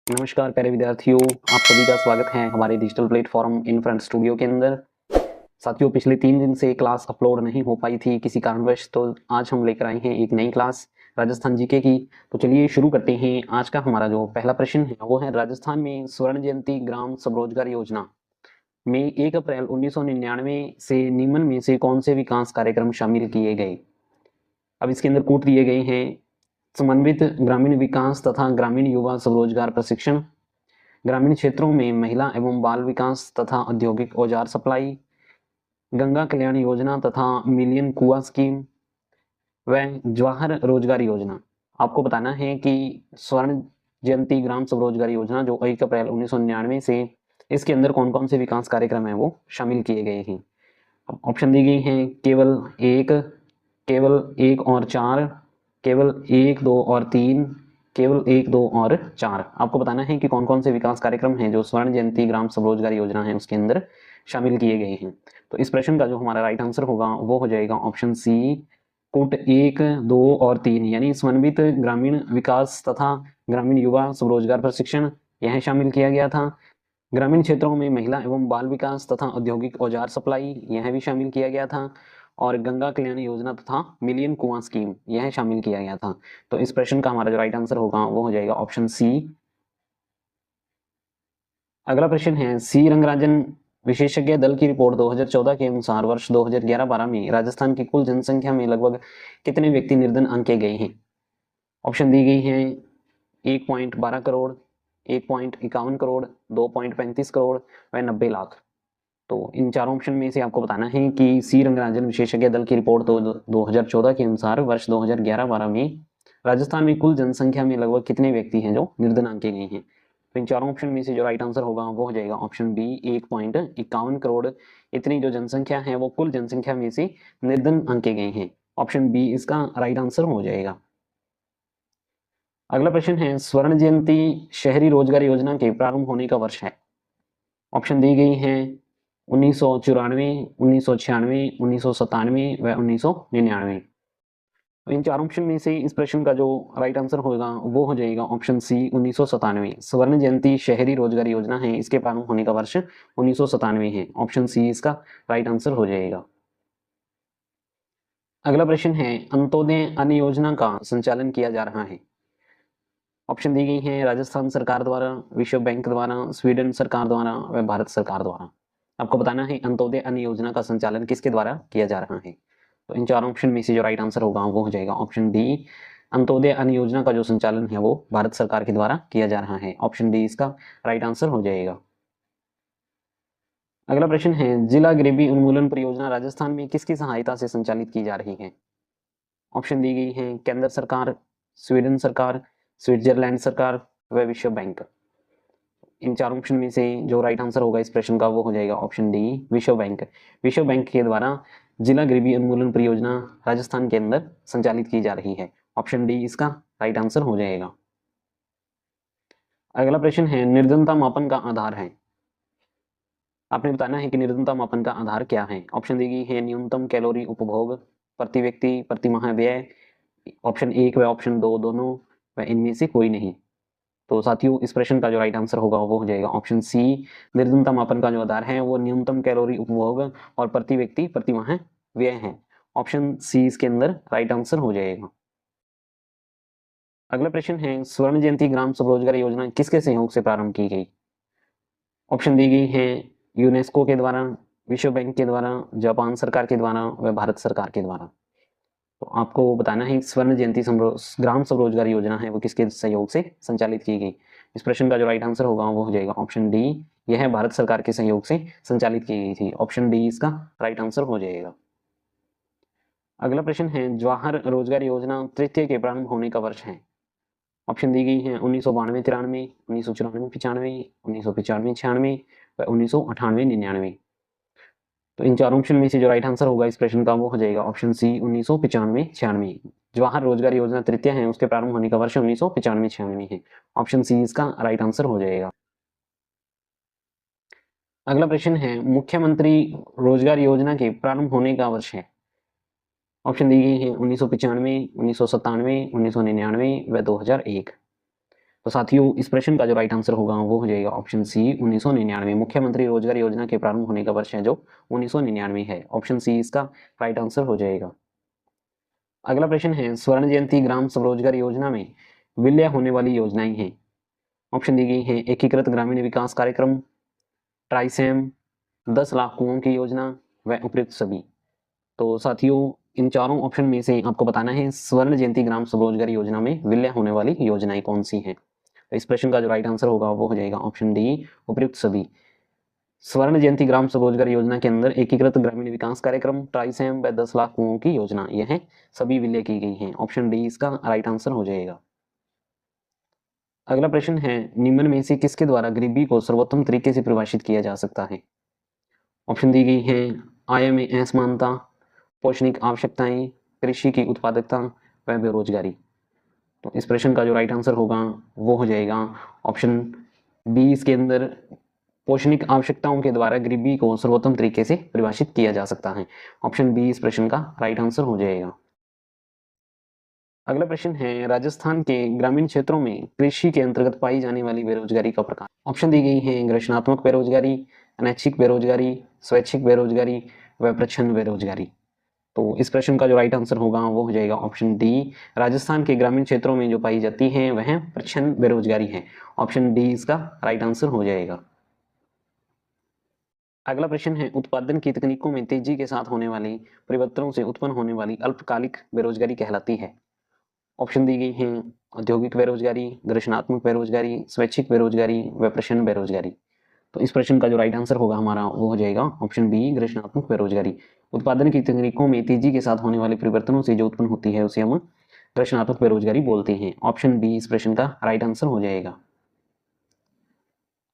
नमस्कार प्यारे विद्यार्थियों, आप सभी का स्वागत है हमारे digital platform in front studio के अंदर। साथियों, पिछले 3 दिन से क्लास अपलोड नहीं हो पाई थी किसी कारणवश, तो आज हम लेकर आए हैं एक नई क्लास राजस्थान जीके की। तो चलिए शुरू करते हैं। आज का हमारा जो पहला प्रश्न है वो है, राजस्थान में स्वर्ण जयंती ग्राम स्वरोजगार योजना में 1 अप्रैल 1999 से निम्न में से कौन से विकास कार्यक्रम शामिल किए गए। अब इसके अंदर कूट दिए गए हैं। समन्वित ग्रामीण विकास तथा ग्रामीण युवा स्वरोजगार प्रशिक्षण, ग्रामीण क्षेत्रों में महिला एवं बाल विकास तथा औद्योगिक औजार सप्लाई, गंगा कल्याण योजना तथा मिलियन कुआं स्कीम व जवाहर रोजगार योजना। आपको बताना है कि स्वर्ण जयंती ग्राम स्वरोजगार योजना जो 1 अप्रैल 1999 से, इसके अंदर कौन कौन से विकास कार्यक्रम है वो शामिल किए गए हैं। ऑप्शन दी गई हैं केवल एक और 4, केवल 1, 2 और 3, केवल 1, 2 और 4। आपको बताना है कि कौन कौन से विकास कार्यक्रम हैं जो स्वर्ण जयंती ग्राम स्वरोजगार योजना है उसके अंदर शामिल किए गए हैं। तो इस प्रश्न का जो हमारा राइट आंसर होगा वो हो जाएगा ऑप्शन सी, कुट 1, 2 और 3, यानी समन्वित ग्रामीण विकास तथा ग्रामीण युवा स्वरोजगार प्रशिक्षण, यह शामिल किया गया था। ग्रामीण क्षेत्रों में महिला एवं बाल विकास तथा औद्योगिक औजार सप्लाई, यह भी शामिल किया गया था। और गंगा कल्याण योजना तथा मिलियन कुआं स्कीम, यह शामिल किया गया था। तो इस प्रश्न का हमारा जो राइट आंसर होगा वो हो जाएगा ऑप्शन सी। अगला प्रश्न है, सी रंगराजन विशेषज्ञ दल की रिपोर्ट 2014 के अनुसार वर्ष 2011-12 में राजस्थान की कुल जनसंख्या में लगभग कितने व्यक्ति निर्धन आंके गए हैं। ऑप्शन दी गई है 1.12 करोड़, 1.51 करोड़, 2.35 करोड़ व 90 लाख। तो इन चारों ऑप्शन में से आपको बताना है कि सी रंगराजन विशेषज्ञ दल की रिपोर्ट 2014 के अनुसार वर्ष 2011-12 में राजस्थान में कुल जनसंख्या में लगभग कितने व्यक्ति हैं जो निर्धन आंके गए हैं। तो इन चारों ऑप्शन में से जो राइट आंसर होगा वो हो जाएगा ऑप्शन बी, 1.51 करोड़। इतनी जो जनसंख्या है वो कुल जनसंख्या में से निर्धन आंके गए हैं। ऑप्शन बी इसका राइट आंसर हो जाएगा। अगला प्रश्न है, स्वर्ण जयंती शहरी रोजगार योजना के प्रारंभ होने का वर्ष है। ऑप्शन दी गई हैं 1994, 1996, 1997 व 1999। तो इन चार ऑप्शन में से इस प्रश्न का जो राइट आंसर होगा वो हो जाएगा ऑप्शन सी, 1997। स्वर्ण जयंती शहरी रोजगार योजना है, इसके प्रारंभ होने का वर्ष 1997 है। ऑप्शन सी इसका राइट आंसर हो जाएगा। अगला प्रश्न है, अंत्योदय अन्न योजना का संचालन किया जा रहा है। ऑप्शन दी गई है राजस्थान सरकार द्वारा, विश्व बैंक द्वारा, स्वीडन सरकार द्वारा व भारत सरकार द्वारा। आपको बताना है अंत्योदय अन्न योजना का संचालन किसके द्वारा किया जा रहा है। तो इन चार ऑप्शन में से जो राइट आंसर होगा वो हो जाएगा ऑप्शन डी। अंत्योदय अन्न योजना का जो संचालन है वो भारत सरकार के द्वारा किया जा रहा है। ऑप्शन डी इसका राइट आंसर हो जाएगा। अगला प्रश्न है, जिला गरीबी उन्मूलन परियोजना राजस्थान में किसकी सहायता से संचालित की जा रही है। ऑप्शन दी गई है केंद्र सरकार, स्वीडन सरकार, स्विट्जरलैंड सरकार व विश्व बैंक। इन चार ऑप्शन में से जो राइट आंसर होगा इस प्रश्न का वो हो जाएगा ऑप्शन डी, विश्व बैंक। विश्व बैंक के द्वारा जिला गरीबी उन्मूलन परियोजना राजस्थान के अंदर संचालित की जा रही है। ऑप्शन डी इसका राइट आंसर हो जाएगा। अगला प्रश्न है, निर्धनता मापन का आधार है। आपने बताना है कि निर्धनता मापन का आधार क्या है। ऑप्शन दी गई है न्यूनतम कैलोरी उपभोग, प्रति व्यक्ति प्रति माह व्यय, ऑप्शन 1 व ऑप्शन 2 दोनों, व इनमें से कोई नहीं। तो साथियों, इस प्रश्न का जो राइट आंसर होगा वो हो जाएगा ऑप्शन सी। निर्धनता मापन का जो आधार है वो न्यूनतम कैलोरी उपभोग और प्रति व्यक्ति प्रति माह व्यय है। ऑप्शन सी इसके अंदर राइट आंसर हो जाएगा। अगला प्रश्न है, स्वर्ण जयंती ग्राम स्वरोजगार योजना किसके सहयोग से प्रारंभ की गई। ऑप्शन दी गई है यूनेस्को के द्वारा, विश्व बैंक के द्वारा, जापान सरकार के द्वारा व भारत सरकार के द्वारा। तो आपको बताना है स्वर्ण जयंती ग्राम स्वरोजगार योजना है वो किसके सहयोग से संचालित की गई। इस प्रश्न का जो राइट आंसर होगा वो हो जाएगा ऑप्शन डी, यह भारत सरकार के सहयोग से संचालित की गई थी। ऑप्शन डी इसका राइट आंसर हो जाएगा। अगला प्रश्न है, जवाहर रोजगार योजना तृतीय के प्रारंभ होने का वर्ष है। ऑप्शन दी गई है 1992-93, 1994-95, 1995-96 व 1998-99। तो इन चार ऑप्शन में से जो राइट आंसर होगा इस प्रश्न का वो हो जाएगा ऑप्शन सी, 1995-96। जवाहर रोजगार योजना तृतीय है उसके प्रारंभ होने का वर्ष 1995-96 है। ऑप्शन सी इसका राइट आंसर हो जाएगा। अगला प्रश्न है, मुख्यमंत्री रोजगार योजना के प्रारंभ होने का वर्ष है। ऑप्शन दी गई है 1995, 1997, 1999 व 2001। तो साथियों इस प्रश्न का जो राइट आंसर होगा वो हो जाएगा ऑप्शन सी 1999। मुख्यमंत्री रोजगार योजना के प्रारंभ होने का वर्ष है जो 1999 है। ऑप्शन सी इसका राइट आंसर हो जाएगा। अगला प्रश्न है स्वर्ण जयंती ग्राम स्वरोजगार योजना में विलय होने वाली योजनाएं हैं। ऑप्शन दी गई है एकीकृत ग्रामीण विकास कार्यक्रम, ट्राइसेम, 10 लाख कुओं की योजना व उपयुक्त सभी। तो साथियों इन चारों ऑप्शन में से आपको बताना है स्वर्ण जयंती ग्राम स्वरोजगार योजना में विलय होने वाली योजनाएं कौन सी हैं। तो इस प्रश्न का जो राइट आंसर होगा वो हो जाएगा ऑप्शन डी उपयुक्त सभी। स्वर्ण जयंती ग्राम स्वरोजगार योजना के अंदर एकीकृत ग्रामीण विकास कार्यक्रम, ट्राइसेम व 10 लाख कुओं की योजना यह सभी विलय की गई हैं। ऑप्शन डी इसका राइट आंसर हो जाएगा। अगला प्रश्न है निम्न में से किसके द्वारा गरीबी को सर्वोत्तम तरीके से परिभाषित किया जा सकता है। ऑप्शन दी गई है आय में असमानता, पोषणिक आवश्यकताएं, कृषि की उत्पादकता व बेरोजगारी। तो इस प्रश्न का जो राइट आंसर होगा वो हो जाएगा ऑप्शन बी। इसके अंदर पोषणिक आवश्यकताओं के द्वारा गरीबी को सर्वोत्तम तरीके से परिभाषित किया जा सकता है। ऑप्शन बी इस प्रश्न का राइट आंसर हो जाएगा। अगला प्रश्न है राजस्थान के ग्रामीण क्षेत्रों में कृषि के अंतर्गत पाई जाने वाली बेरोजगारी का प्रकार। ऑप्शन दी गई है घर्षणात्मक बेरोजगारी, अनैच्छिक बेरोजगारी, स्वैच्छिक बेरोजगारी व प्रच्छन्न बेरोजगारी। तो इस प्रश्न का जो राइट आंसर होगा वो हो जाएगा ऑप्शन डी। राजस्थान के ग्रामीण क्षेत्रों में जो पाई जाती है वह प्रच्छन्न बेरोजगारी है। ऑप्शन डी इसका राइट आंसर हो जाएगा। अगला प्रश्न है उत्पादन की तकनीकों में तेजी के साथ होने वाली परिवर्तनों से उत्पन्न होने वाली अल्पकालिक बेरोजगारी कहलाती है। ऑप्शन दी गई हैं औद्योगिक बेरोजगारी, घर्षणात्मक बेरोजगारी, स्वैच्छिक बेरोजगारी व प्रच्छन्न बेरोजगारी। तो इस प्रश्न का जो राइट आंसर होगा हमारा वो हो जाएगा ऑप्शन बी घर्षणात्मक बेरोजगारी। उत्पादन की तकनीकों में तेजी के साथ होने वाले परिवर्तनों से जो उत्पन्न होती है उसे हम घर्षणात्मक बेरोजगारी बोलते हैं। ऑप्शन बी इस प्रश्न का राइट आंसर हो जाएगा।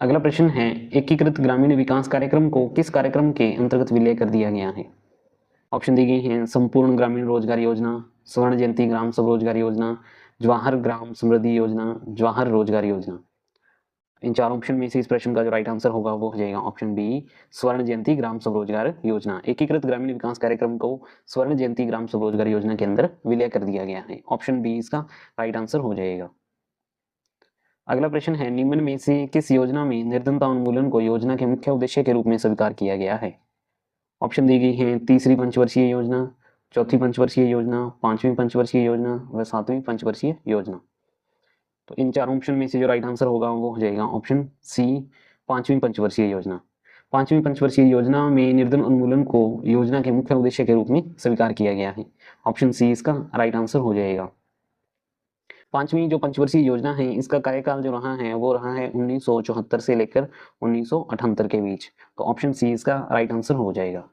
अगला प्रश्न है एकीकृत ग्रामीण विकास कार्यक्रम को किस कार्यक्रम के अंतर्गत विलय कर दिया गया है। ऑप्शन दी गई है संपूर्ण ग्रामीण रोजगार योजना, स्वर्ण जयंती ग्राम स्वरोजगार योजना, जवाहर ग्राम समृद्धि योजना, जवाहर रोजगार योजना। इन चार ऑप्शन में से इस प्रश्न का जो राइट आंसर होगा वो हो जाएगा ऑप्शन बी स्वर्ण जयंती ग्राम स्वरोजगार योजना। एकीकृत ग्रामीण विकास कार्यक्रम को स्वर्ण जयंती ग्राम स्वरोजगार योजना के अंदर विलय कर दिया गया है। ऑप्शन बी इसका राइट आंसर हो जाएगा। अगला प्रश्न है निम्न में से किस योजना में निर्धनता उन्मूलन को योजना के मुख्य उद्देश्य के रूप में स्वीकार किया गया है। ऑप्शन दी गई है तीसरी पंचवर्षीय योजना, चौथी पंचवर्षीय योजना, पांचवी पंचवर्षीय योजना व सातवीं पंचवर्षीय योजना। तो इन चार ऑप्शन में से जो राइट आंसर होगा वो हो जाएगा ऑप्शन सी पांचवी पंचवर्षीय योजना। पांचवी पंचवर्षीय योजना में निर्धन उन्मूलन को योजना के मुख्य उद्देश्य के रूप में स्वीकार किया गया है। ऑप्शन सी इसका राइट आंसर हो जाएगा। पांचवी जो पंचवर्षीय योजना है इसका कार्यकाल जो रहा है वो रहा है 1974 से लेकर 1978 के बीच। तो ऑप्शन सी इसका राइट आंसर हो जाएगा।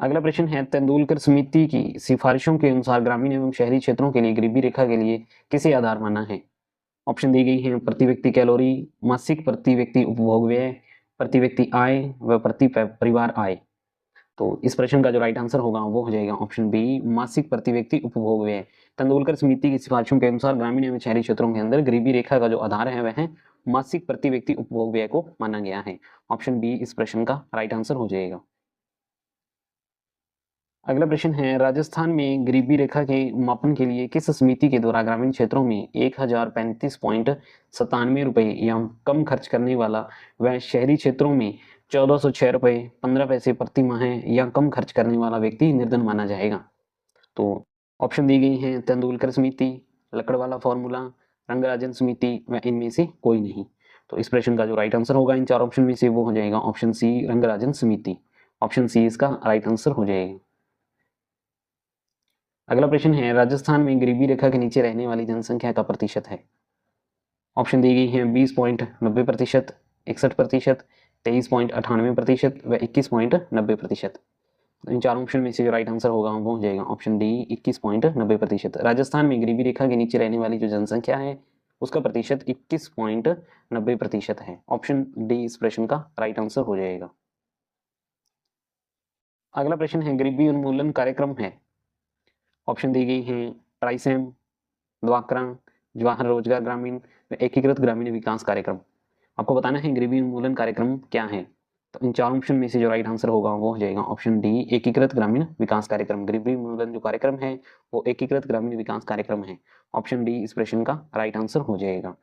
अगला प्रश्न है तेंदुलकर समिति की सिफारिशों के अनुसार ग्रामीण एवं शहरी क्षेत्रों के लिए गरीबी रेखा के लिए किसे आधार माना है। ऑप्शन दी गई है प्रति व्यक्ति कैलोरी, मासिक प्रति व्यक्ति उपभोग व्यय, प्रति व्यक्ति आय व प्रति परिवार आय। तो इस प्रश्न का जो राइट आंसर होगा वो हो जाएगा ऑप्शन बी मासिक प्रति व्यक्ति उपभोग व्यय। तेंदुलकर समिति की सिफारिशों के अनुसार ग्रामीण एवं शहरी क्षेत्रों के अंदर गरीबी रेखा का जो आधार है वह मासिक प्रति व्यक्ति उपभोग व्यय को माना गया है। ऑप्शन बी इस प्रश्न का राइट आंसर हो जाएगा। अगला प्रश्न है राजस्थान में गरीबी रेखा के मापन के लिए किस समिति के द्वारा ग्रामीण क्षेत्रों में 1035.97 रुपए या कम खर्च करने वाला व शहरी क्षेत्रों में 1406 रुपए 15 पैसे प्रति माह या कम खर्च करने वाला व्यक्ति निर्धन माना जाएगा। तो ऑप्शन दी गई है तेंदुलकर समिति, लकड़वाला फॉर्मूला, रंगराजन समिति व इनमें से कोई नहीं। तो इस प्रश्न का जो राइट आंसर होगा इन चार ऑप्शन में से वो हो जाएगा ऑप्शन सी रंगराजन समिति। ऑप्शन सी इसका राइट आंसर हो जाएगा। अगला प्रश्न है राजस्थान में गरीबी रेखा के नीचे रहने वाली जनसंख्या का प्रतिशत है। ऑप्शन दी गई है 20.90%, 61%, 23.98% व 21.90%। इन चार ऑप्शन में से जो राइट आंसर होगा वो हो जाएगा ऑप्शन डी 21.90%। राजस्थान में गरीबी रेखा के नीचे रहने वाली जो जनसंख्या है उसका प्रतिशत 21.90% है। ऑप्शन डी इस प्रश्न का राइट आंसर हो जाएगा। अगला प्रश्न है गरीबी उन्मूलन कार्यक्रम है। ऑप्शन दी गई है ट्राइसेम, द्वाकरा, जवाहर रोजगार ग्रामीण, एकीकृत ग्रामीण विकास कार्यक्रम। आपको बताना है गरीबी उन्मूलन कार्यक्रम क्या है। तो इन चार ऑप्शन में से जो राइट आंसर होगा वो हो जाएगा ऑप्शन डी, एकीकृत ग्रामीण विकास कार्यक्रम। गरीबी उन्मूलन जो कार्यक्रम है वो एकीकृत ग्रामीण विकास कार्यक्रम है। ऑप्शन डी इस प्रश्न का राइट आंसर हो जाएगा।